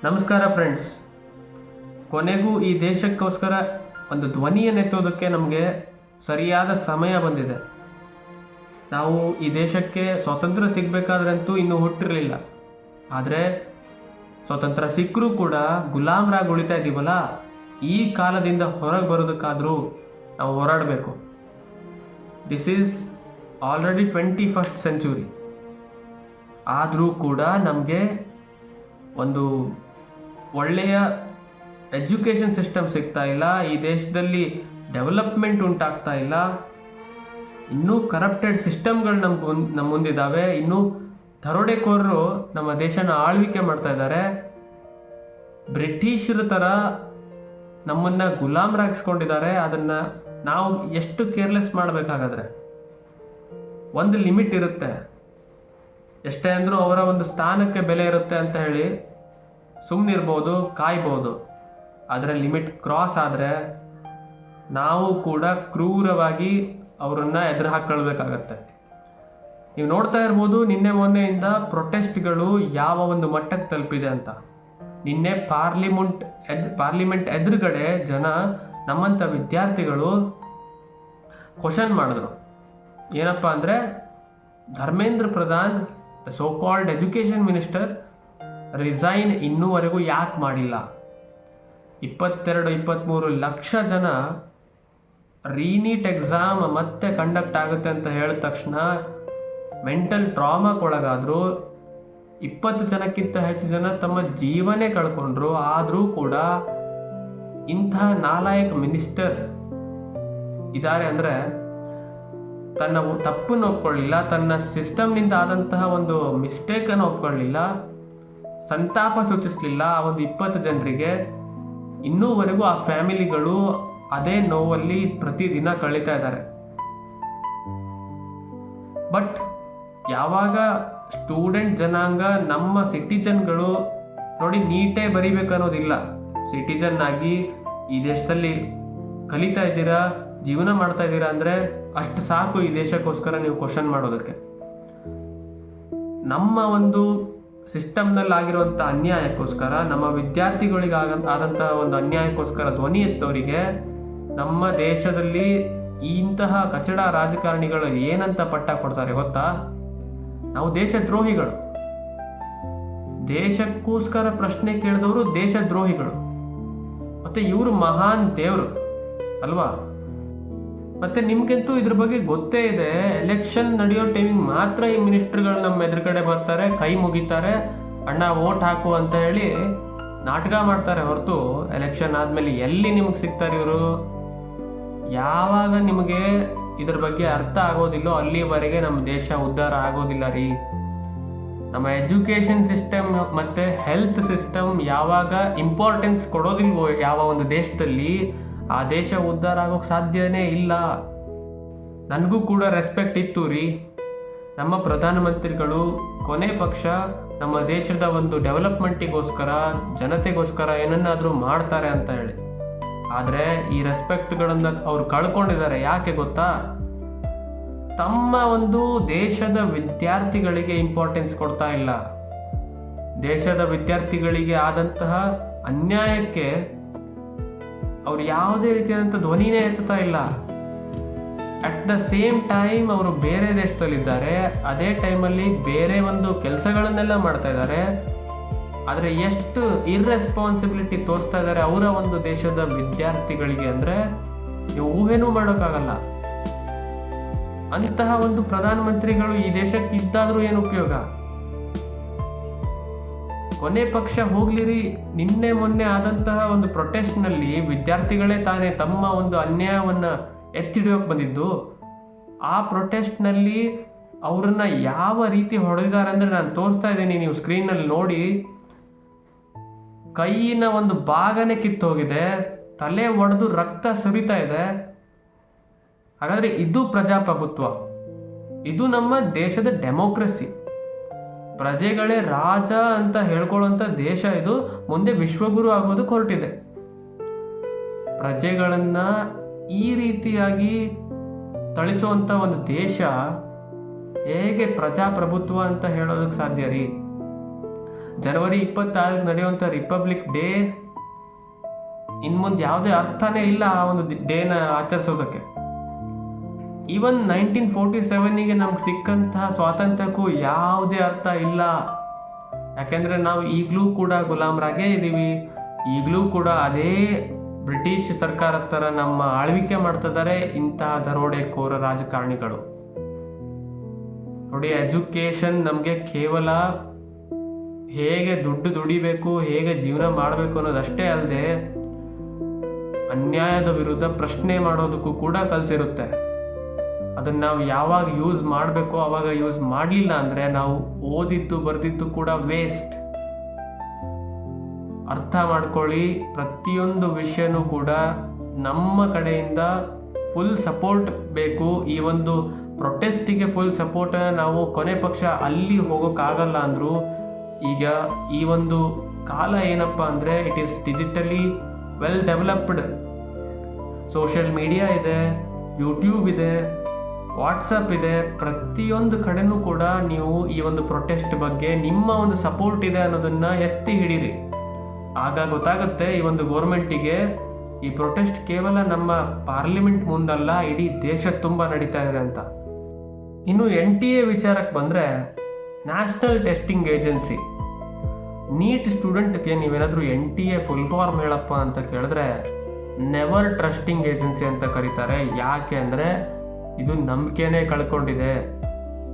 ನಮಸ್ಕಾರ ಫ್ರೆಂಡ್ಸ್. ಕೊನೆಗೂ ಈ ದೇಶಕ್ಕೋಸ್ಕರ ಒಂದು ಧ್ವನಿಯನ್ನೆತ್ತೋದಕ್ಕೆ ನಮಗೆ ಸರಿಯಾದ ಸಮಯ ಬಂದಿದೆ. ನಾವು ಈ ದೇಶಕ್ಕೆ ಸ್ವಾತಂತ್ರ್ಯ ಸಿಗಬೇಕಾದ್ರಂತೂ ಇನ್ನೂ ಹುಟ್ಟಿರಲಿಲ್ಲ. ಆದರೆ ಸ್ವಾತಂತ್ರ್ಯ ಸಿಕ್ಕರೂ ಕೂಡ ಗುಲಾಮರಾಗಿ ಉಳಿತಾ ಇದ್ದೀವಲ್ಲ, ಈ ಕಾಲದಿಂದ ಹೊರಗೆ ಬರೋದಕ್ಕಾದರೂ ನಾವು ಹೋರಾಡಬೇಕು. This is already 21st century. ಆದರೂ ಕೂಡ ನಮಗೆ ಒಂದು ಒಳ್ಳೆಯ ಎಜುಕೇಷನ್ ಸಿಸ್ಟಮ್ ಸಿಗ್ತಾ ಇಲ್ಲ. ಈ ದೇಶದಲ್ಲಿ ಡೆವಲಪ್ಮೆಂಟ್ ಉಂಟಾಗ್ತಾ ಇಲ್ಲ. ಇನ್ನೂ ಕರಪ್ಟೆಡ್ ಸಿಸ್ಟಮ್ಗಳು ನಮ್ಮ ಮುಂದಿದ್ದಾವೆ. ಇನ್ನೂ ದರೋಡೆಕೋರರು ನಮ್ಮ ದೇಶನ ಆಳ್ವಿಕೆ ಮಾಡ್ತಾ ಇದ್ದಾರೆ. ಬ್ರಿಟಿಷರ ಥರ ನಮ್ಮನ್ನು ಗುಲಾಮರಾಗಿಸ್ಕೊಂಡಿದ್ದಾರೆ. ಅದನ್ನು ನಾವು ಎಷ್ಟು ಕೇರ್ಲೆಸ್ ಮಾಡಬೇಕಾಗಾದ್ರೆ, ಒಂದು ಲಿಮಿಟ್ ಇರುತ್ತೆ. ಎಷ್ಟೇ ಅಂದರೂ ಅವರ ಒಂದು ಸ್ಥಾನಕ್ಕೆ ಬೆಲೆ ಇರುತ್ತೆ ಅಂತ ಹೇಳಿ ಸುಮ್ಮನಿರ್ಬೋದು, ಕಾಯ್ಬೋದು. ಆದರೆ ಲಿಮಿಟ್ ಕ್ರಾಸ್ ಆದರೆ ನಾವು ಕೂಡ ಕ್ರೂರವಾಗಿ ಅವರನ್ನು ಎದುರು ಹಾಕ್ಕೊಳ್ಬೇಕಾಗತ್ತೆ. ನೀವು ನೋಡ್ತಾ ಇರ್ಬೋದು, ನಿನ್ನೆ ಮೊನ್ನೆಯಿಂದ ಪ್ರೊಟೆಸ್ಟ್ಗಳು ಯಾವ ಒಂದು ಮಟ್ಟಕ್ಕೆ ತಲುಪಿದೆ ಅಂತ. ನಿನ್ನೆ ಪಾರ್ಲಿಮೆಂಟ್ ಎದುರುಗಡೆ ಜನ, ನಮ್ಮಂಥ ವಿದ್ಯಾರ್ಥಿಗಳು ಕ್ವಶನ್ ಮಾಡಿದ್ರು. ಏನಪ್ಪ ಅಂದರೆ, Dharmendra Pradhan, the so called education minister, resign ಇನ್ನೂವರೆಗೂ ಯಾಕೆ ಮಾಡಿಲ್ಲ? 22-23 ಲಕ್ಷ ಜನ ರೀನೀಟ್ ಎಕ್ಸಾಮ್ ಮತ್ತೆ ಕಂಡಕ್ಟ್ ಆಗುತ್ತೆ ಅಂತ ಹೇಳಿದ ತಕ್ಷಣ ಮೆಂಟಲ್ ಟ್ರಾಮಾಕ್ಕೊಳಗಾದ್ರು. 20 ಜನಕ್ಕಿಂತ ಹೆಚ್ಚು ಜನ ತಮ್ಮ ಜೀವನೇ ಕಳ್ಕೊಂಡ್ರು. ಆದರೂ ಕೂಡ ಇಂಥ ನಾಲಾಯಕ ಮಿನಿಸ್ಟರ್ ಇದ್ದಾರೆ ಅಂದರೆ, ತನ್ನ ತಪ್ಪನ್ನು ಒಪ್ಕೊಳ್ಳಿಲ್ಲ, ತನ್ನ ಸಿಸ್ಟಮ್ನಿಂದ ಆದಂತಹ ಒಂದು ಮಿಸ್ಟೇಕನ್ನು ಒಪ್ಕೊಳ್ಳಿಲ್ಲ, ಸಂತಾಪ ಸೂಚಿಸಲಿಲ್ಲ ಆ ಒಂದು 20 ಜನರಿಗೆ. ಇನ್ನೂವರೆಗೂ ಆ ಫ್ಯಾಮಿಲಿಗಳು ಅದೇ ನೋವಲ್ಲಿ ಪ್ರತಿದಿನ ಕಳೀತಾ ಇದ್ದಾರೆ. ಬಟ್ ಯಾವಾಗ ಸ್ಟೂಡೆಂಟ್ ಜನಾಂಗ, ನಮ್ಮ ಸಿಟಿಜನ್ಗಳು ನೋಡಿ, ನೀಟೇ ಬರಿಬೇಕನ್ನೋದಿಲ್ಲ. ಸಿಟಿಜನ್ ಆಗಿ ಈ ದೇಶದಲ್ಲಿ ಕಲಿತಾ ಇದ್ದೀರಾ, ಜೀವನ ಮಾಡ್ತಾ ಇದ್ದೀರಾ ಅಂದರೆ ಅಷ್ಟು ಸಾಕು ಈ ದೇಶಕ್ಕೋಸ್ಕರ ನೀವು ಕ್ವಶನ್ ಮಾಡೋದಕ್ಕೆ. ನಮ್ಮ ಒಂದು ಸಿಸ್ಟಮ್ನಲ್ಲಿ ಆಗಿರುವಂಥ ಅನ್ಯಾಯಕ್ಕೋಸ್ಕರ, ನಮ್ಮ ವಿದ್ಯಾರ್ಥಿಗಳಿಗೆ ಆದಂತಹ ಒಂದು ಅನ್ಯಾಯಕ್ಕೋಸ್ಕರ ಧ್ವನಿ ಎತ್ತವರಿಗೆ ನಮ್ಮ ದೇಶದಲ್ಲಿ ಇಂತಹ ಕಚಡ ರಾಜಕಾರಣಿಗಳು ಏನಂತ ಪಟ್ಟ ಕೊಡ್ತಾರೆ ಗೊತ್ತಾ? ನಾವು ದೇಶದ್ರೋಹಿಗಳು. ದೇಶಕ್ಕೋಸ್ಕರ ಪ್ರಶ್ನೆ ಕೇಳಿದವರು ದೇಶದ್ರೋಹಿಗಳು. ಮತ್ತೆ ಇವರು ಮಹಾನ್ ದೇವರು ಅಲ್ವಾ? ಮತ್ತೆ ನಿಮ್ಗಂತೂ ಇದ್ರ ಬಗ್ಗೆ ಗೊತ್ತೇ ಇದೆ. ಎಲೆಕ್ಷನ್ ನಡೆಯೋ ಟೈಮಿಗೆ ಮಾತ್ರ ಈ ಮಿನಿಸ್ಟರ್ಗಳು ನಮ್ಮ ಎದುರುಗಡೆ ಬರ್ತಾರೆ, ಕೈ ಮುಗಿತಾರೆ, ಅಣ್ಣ ವೋಟ್ ಹಾಕು ಅಂತ ಹೇಳಿ ನಾಟಕ ಮಾಡ್ತಾರೆ. ಹೊರತು ಎಲೆಕ್ಷನ್ ಆದಮೇಲೆ ಎಲ್ಲಿ ನಿಮಗೆ ಸಿಗ್ತಾರೆ ಇವರು? ಯಾವಾಗ ನಿಮಗೆ ಇದ್ರ ಬಗ್ಗೆ ಅರ್ಥ ಆಗೋದಿಲ್ಲೋ ಅಲ್ಲಿವರೆಗೆ ನಮ್ಮ ದೇಶ ಉದ್ಧಾರ ಆಗೋದಿಲ್ಲ ರೀ. ನಮ್ಮ ಎಜುಕೇಷನ್ ಸಿಸ್ಟಮ್ ಮತ್ತು ಹೆಲ್ತ್ ಸಿಸ್ಟಮ್ ಯಾವಾಗ ಇಂಪಾರ್ಟೆನ್ಸ್ ಕೊಡೋದಿಲ್ವೋ ಯಾವ ಒಂದು ದೇಶದಲ್ಲಿ, ಆ ದೇಶ ಉದ್ಧಾರ ಆಗೋಕ್ಕೆ ಸಾಧ್ಯನೇ ಇಲ್ಲ. ನನಗೂ ಕೂಡ ರೆಸ್ಪೆಕ್ಟ್ ಇತ್ತು ರೀ. ನಮ್ಮ ಪ್ರಧಾನಮಂತ್ರಿಗಳು ಕೊನೆ ಪಕ್ಷ ನಮ್ಮ ದೇಶದ ಒಂದು ಡೆವಲಪ್ಮೆಂಟಿಗೋಸ್ಕರ, ಜನತೆಗೋಸ್ಕರ ಏನನ್ನಾದರೂ ಮಾಡ್ತಾರೆ ಅಂತ ಹೇಳಿ. ಆದರೆ ಈ ರೆಸ್ಪೆಕ್ಟ್ಗಳನ್ನು ಅವರು ಕಳ್ಕೊಂಡಿದ್ದಾರೆ. ಯಾಕೆ ಗೊತ್ತಾ? ತಮ್ಮ ಒಂದು ದೇಶದ ವಿದ್ಯಾರ್ಥಿಗಳಿಗೆ ಇಂಪಾರ್ಟೆನ್ಸ್ ಕೊಡ್ತಾ ಇಲ್ಲ. ದೇಶದ ವಿದ್ಯಾರ್ಥಿಗಳಿಗೆ ಆದಂತಹ ಅನ್ಯಾಯಕ್ಕೆ ಅವರು ಯಾವುದೇ ರೀತಿಯಾದಂಥ ಧ್ವನಿನೇ ಎತ್ತುತ್ತಾ ಇಲ್ಲ. ಅಟ್ ದ ಸೇಮ್ ಟೈಮ್ ಅವರು ಬೇರೆ ದೇಶದಲ್ಲಿದ್ದಾರೆ, ಅದೇ ಟೈಮಲ್ಲಿ ಬೇರೆ ಒಂದು ಕೆಲಸಗಳನ್ನೆಲ್ಲ ಮಾಡ್ತಾ ಇದ್ದಾರೆ. ಆದರೆ ಎಷ್ಟು ಇರ್ರೆಸ್ಪಾನ್ಸಿಬಿಲಿಟಿ ತೋರಿಸ್ತಾ ಇದ್ದಾರೆ ಅವರ ಒಂದು ದೇಶದ ವಿದ್ಯಾರ್ಥಿಗಳಿಗೆ ಅಂದರೆ ನೀವು ಊಹೆನೂ ಮಾಡೋಕ್ಕಾಗಲ್ಲ. ಅಂತಹ ಒಂದು ಪ್ರಧಾನಮಂತ್ರಿಗಳು ಈ ದೇಶಕ್ಕೆ ಇದ್ದಾದರೂ ಏನು ಉಪಯೋಗ? ಕೊನೆ ಪಕ್ಷ ಹೋಗ್ಲಿರಿ, ನಿನ್ನೆ ಮೊನ್ನೆ ಆದಂತಹ ಒಂದು ಪ್ರೊಟೆಸ್ಟ್ನಲ್ಲಿ ವಿದ್ಯಾರ್ಥಿಗಳೇ ತಾನೇ ತಮ್ಮ ಒಂದು ಅನ್ಯಾಯವನ್ನು ಎತ್ತಿಡಿಯೋಕೆ ಬಂದಿದ್ದು. ಆ ಪ್ರೊಟೆಸ್ಟ್ನಲ್ಲಿ ಅವರನ್ನು ಯಾವ ರೀತಿ ಹೊಡೆದಿದ್ದಾರೆ ಅಂದರೆ ನಾನು ತೋರಿಸ್ತಾ ಇದ್ದೀನಿ, ನೀವು ಸ್ಕ್ರೀನಲ್ಲಿ ನೋಡಿ. ಕೈಯಿನ ಒಂದು ಭಾಗನೇ ಕಿತ್ತೋಗಿದೆ, ತಲೆ ಒಡೆದು ರಕ್ತ ಸುರಿತಾ ಇದೆ. ಹಾಗಾದರೆ ಇದು ಪ್ರಜಾಪ್ರಭುತ್ವ? ಇದು ನಮ್ಮ ದೇಶದ ಡೆಮೋಕ್ರಸಿ. ಪ್ರಜೆಗಳೇ ರಾಜ ಅಂತ ಹೇಳ್ಕೊಳ್ಳುವಂಥ ದೇಶ ಇದು. ಮುಂದೆ ವಿಶ್ವಗುರು ಆಗೋದಕ್ಕೆ ಹೊರಟಿದೆ. ಪ್ರಜೆಗಳನ್ನು ಈ ರೀತಿಯಾಗಿ ಥಳಿಸುವಂಥ ಒಂದು ದೇಶ ಹೇಗೆ ಪ್ರಜಾಪ್ರಭುತ್ವ ಅಂತ ಹೇಳೋದಕ್ಕೆ ಸಾಧ್ಯ ರೀ? ಜನವರಿ 26 ನಡೆಯುವಂಥ ರಿಪಬ್ಲಿಕ್ ಡೇ ಇನ್ಮುಂದೆ ಯಾವುದೇ ಅರ್ಥನೇ ಇಲ್ಲ ಆ ಒಂದು ಡೇನ ಆಚರಿಸೋದಕ್ಕೆ. ಈವನ್ 1947ಗೆ ನಮ್ಗೆ ಸಿಕ್ಕಂತಹ ಸ್ವಾತಂತ್ರ್ಯಕ್ಕೂ ಯಾವುದೇ ಅರ್ಥ ಇಲ್ಲ. ಯಾಕೆಂದರೆ ನಾವು ಈಗಲೂ ಕೂಡ ಗುಲಾಮರಾಗೇ ಇದ್ದೀವಿ. ಈಗಲೂ ಕೂಡ ಅದೇ ಬ್ರಿಟಿಷ್ ಸರ್ಕಾರದ ಥರ ನಮ್ಮ ಆಳ್ವಿಕೆ ಮಾಡ್ತಿದ್ದಾರೆ ಇಂತಹ ದರೋಡೆಕೋರ ರಾಜಕಾರಣಿಗಳು. ನೋಡಿ, ಎಜುಕೇಷನ್ ನಮಗೆ ಕೇವಲ ಹೇಗೆ ದುಡ್ಡು ದುಡಿಬೇಕು, ಹೇಗೆ ಜೀವನ ಮಾಡಬೇಕು ಅನ್ನೋದಷ್ಟೇ ಅಲ್ಲದೆ ಅನ್ಯಾಯದ ವಿರುದ್ಧ ಪ್ರಶ್ನೆ ಮಾಡೋದಕ್ಕೂ ಕೂಡ ಕಲಿಸಿರುತ್ತೆ. ಅದನ್ನು ನಾವು ಯಾವಾಗ ಯೂಸ್ ಮಾಡಬೇಕು ಆವಾಗ ಯೂಸ್ ಮಾಡಲಿಲ್ಲ ಅಂದರೆ ನಾವು ಓದಿದ್ದು ಬರೆದಿದ್ದು ಕೂಡ ವೇಸ್ಟ್. ಅರ್ಥ ಮಾಡ್ಕೊಳ್ಳಿ, ಪ್ರತಿಯೊಂದು ವಿಷಯನೂ ಕೂಡ ನಮ್ಮ ಕಡೆಯಿಂದ ಫುಲ್ ಸಪೋರ್ಟ್ ಬೇಕು. ಈ ಒಂದು ಪ್ರೊಟೆಸ್ಟಿಗೆ ಫುಲ್ ಸಪೋರ್ಟನ್ನು ನಾವು ಕೊನೆ ಪಕ್ಷ ಅಲ್ಲಿ ಹೋಗೋಕ್ಕಾಗಲ್ಲ ಅಂದರೂ ಈಗ ಈ ಒಂದು ಕಾಲ ಏನಪ್ಪ ಅಂದರೆ it is digitally well developed. Social media ಇದೆ, ಯೂಟ್ಯೂಬ್ ಇದೆ, ವಾಟ್ಸಪ್ ಇದೆ. ಪ್ರತಿಯೊಂದು ಕಡೆನೂ ಕೂಡ ನೀವು ಈ ಒಂದು ಪ್ರೊಟೆಸ್ಟ್ ಬಗ್ಗೆ ನಿಮ್ಮ ಒಂದು ಸಪೋರ್ಟ್ ಇದೆ ಅನ್ನೋದನ್ನು ಎತ್ತಿ ಹಿಡೀರಿ. ಆಗ ಗೊತ್ತಾಗುತ್ತೆ ಈ ಒಂದು ಗೋರ್ಮೆಂಟಿಗೆ ಈ ಪ್ರೊಟೆಸ್ಟ್ ಕೇವಲ ನಮ್ಮ ಪಾರ್ಲಿಮೆಂಟ್ ಮುಂದಲ್ಲ, ಇಡೀ ದೇಶ ತುಂಬ ನಡೀತಾ ಇದೆ ಅಂತ. ಇನ್ನು NTA ವಿಚಾರಕ್ಕೆ ಬಂದರೆ, ನ್ಯಾಷನಲ್ ಟೆಸ್ಟಿಂಗ್ ಏಜೆನ್ಸಿ. ನೀಟ್ ಸ್ಟೂಡೆಂಟ್ಗೆ ನೀವೇನಾದರೂ NTA ಫುಲ್ ಫಾರ್ಮ್ ಹೇಳಪ್ಪ ಅಂತ ಕೇಳಿದ್ರೆ ನೆವರ್ ಟ್ರಸ್ಟಿಂಗ್ ಏಜೆನ್ಸಿ ಅಂತ ಕರೀತಾರೆ. ಯಾಕೆ ಅಂದರೆ ಇದು ನಂಬಿಕೆನೇ ಕಳ್ಕೊಂಡಿದೆ.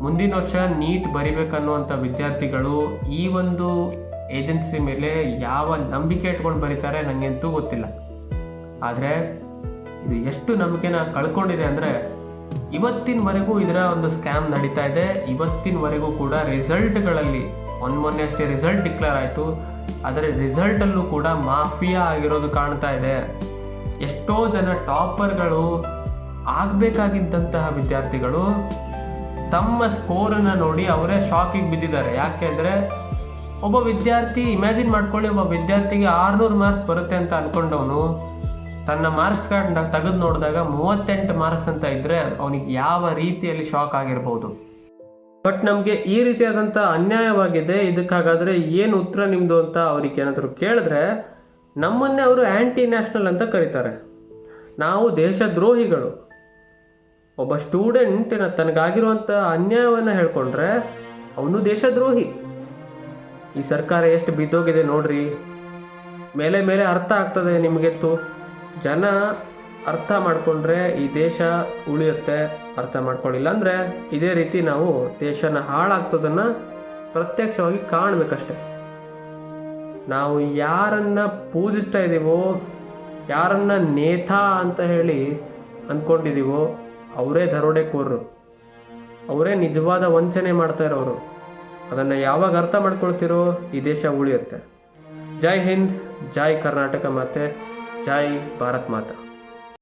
ಮುಂದಿನ ವರ್ಷ ನೀಟ್ ಬರಿಬೇಕನ್ನುವಂಥ ವಿದ್ಯಾರ್ಥಿಗಳು ಈ ಒಂದು ಏಜೆನ್ಸಿ ಮೇಲೆ ಯಾವ ನಂಬಿಕೆ ಇಟ್ಕೊಂಡು ಬರೀತಾರೆ ನನಗಂತೂ ಗೊತ್ತಿಲ್ಲ. ಆದರೆ ಇದು ಎಷ್ಟು ನಂಬಿಕೆನ ಕಳ್ಕೊಂಡಿದೆ ಅಂದರೆ ಇವತ್ತಿನವರೆಗೂ ಇದರ ಒಂದು ಸ್ಕ್ಯಾಮ್ ನಡೀತಾ ಇದೆ. ಇವತ್ತಿನವರೆಗೂ ಕೂಡ ರಿಸಲ್ಟ್ಗಳಲ್ಲಿ ಮೊನ್ನೆ ಅಷ್ಟೇ ರಿಸಲ್ಟ್ ಡಿಕ್ಲೇರ್ ಆಯಿತು, ಆದರೆ ರಿಸಲ್ಟಲ್ಲೂ ಕೂಡ ಮಾಫಿಯಾ ಆಗಿರೋದು ಕಾಣ್ತಾ ಇದೆ. ಎಷ್ಟೋ ಜನ ಟಾಪರ್ಗಳು ಆಗಬೇಕಾಗಿದ್ದಂತಹ ವಿದ್ಯಾರ್ಥಿಗಳು ತಮ್ಮ ಸ್ಕೋರನ್ನು ನೋಡಿ ಅವರೇ ಶಾಕಿಗೆ ಬಿದ್ದಿದ್ದಾರೆ. ಯಾಕೆಂದರೆ ಒಬ್ಬ ವಿದ್ಯಾರ್ಥಿ ಇಮ್ಯಾಜಿನ್ ಮಾಡ್ಕೊಳ್ಳಿ, ಒಬ್ಬ ವಿದ್ಯಾರ್ಥಿಗೆ 600 ಮಾರ್ಕ್ಸ್ ಬರುತ್ತೆ ಅಂತ ಅಂದ್ಕೊಂಡವನು ತನ್ನ ಮಾರ್ಕ್ಸ್ ಕಾರ್ಡ್ ತೆಗೆದು ನೋಡಿದಾಗ 38 ಮಾರ್ಕ್ಸ್ ಅಂತ ಇದ್ದರೆ ಅವನಿಗೆ ಯಾವ ರೀತಿಯಲ್ಲಿ ಶಾಕ್ ಆಗಿರ್ಬೋದು. ಬಟ್ ನಮಗೆ ಈ ರೀತಿಯಾದಂಥ ಅನ್ಯಾಯವಾಗಿದೆ, ಇದಕ್ಕಾಗಾದರೆ ಏನು ಉತ್ತರ ನಿಮ್ಮದು ಅಂತ ಅವ್ರಿಗೆ ಏನಾದರೂ ಕೇಳಿದ್ರೆ ನಮ್ಮನ್ನೇ ಅವರು ಆ್ಯಂಟಿ ನ್ಯಾಷನಲ್ ಅಂತ ಕರೀತಾರೆ. ನಾವು ದೇಶದ್ರೋಹಿಗಳು. ಒಬ್ಬ ಸ್ಟೂಡೆಂಟ್ ತನಗಾಗಿರುವಂಥ ಅನ್ಯಾಯವನ್ನು ಹೇಳ್ಕೊಂಡ್ರೆ ಅವನು ದೇಶದ್ರೋಹಿ. ಈ ಸರ್ಕಾರ ಎಷ್ಟು ಬಿದ್ದೋಗಿದೆ ನೋಡ್ರಿ. ಮೇಲೆ ಮೇಲೆ ಅರ್ಥ ಆಗ್ತದೆ ನಿಮಗೆತ್ತು. ಜನ ಅರ್ಥ ಮಾಡಿಕೊಂಡ್ರೆ ಈ ದೇಶ ಉಳಿಯುತ್ತೆ. ಅರ್ಥ ಮಾಡ್ಕೊಳ್ಳಿಲ್ಲ ಅಂದರೆ ಇದೇ ರೀತಿ ನಾವು ದೇಶನ ಹಾಳಾಗ್ತದನ್ನು ಪ್ರತ್ಯಕ್ಷವಾಗಿ ಕಾಣಬೇಕಷ್ಟೆ. ನಾವು ಯಾರನ್ನ ಪೂಜಿಸ್ತಾ ಇದ್ದೀವೋ, ಯಾರನ್ನ ನೇತಾ ಅಂತ ಹೇಳಿ ಅಂದ್ಕೊಂಡಿದ್ದೀವೋ ಅವರೇ ದರೋಡೆಕೋರರು, ಅವರೇ ನಿಜವಾದ ವಂಚನೆ ಮಾಡ್ತಾ ಇರೋರು. ಅದನ್ನು ಯಾವಾಗ ಅರ್ಥ ಮಾಡ್ಕೊಳ್ತಿರೋ ಈ ದೇಶ ಉಳಿಯುತ್ತೆ. ಜೈ ಹಿಂದ್, ಜೈ ಕರ್ನಾಟಕ ಮಾತೆ, ಜೈ ಭಾರತ್ ಮಾತಾ.